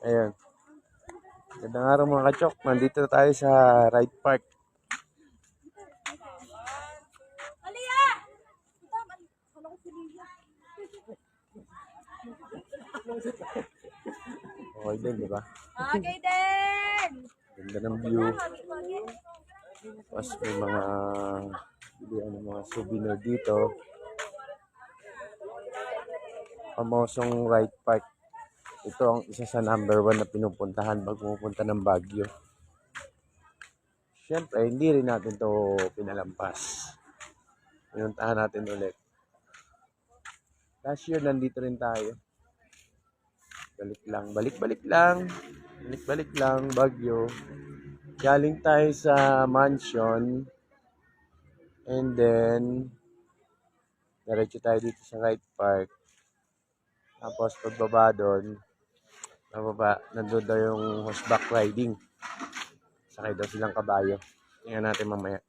Ayan. Gandang araw mga kachok. Nandito na tayo sa Ride Park. Okay din, di ba? Okay din! Ganda ng view. Tapos may mga mga souvenir dito. Famosong Ride Park. Ito ang isa sa number 1 na pinupuntahan pag pumupunta ng Baguio. Siyempre, hindi rin natin to pinalampas. Pinuntahan natin ulit. Last year, nandito rin tayo. Balik lang, balik-balik lang. Balik-balik lang, Baguio. Galing tayo sa mansion. And then, diretso tayo dito sa Ride Park. Tapos, pagbaba doon, nandun daw yung horseback riding. Sakay daw silang kabayo. Tingnan natin mamaya.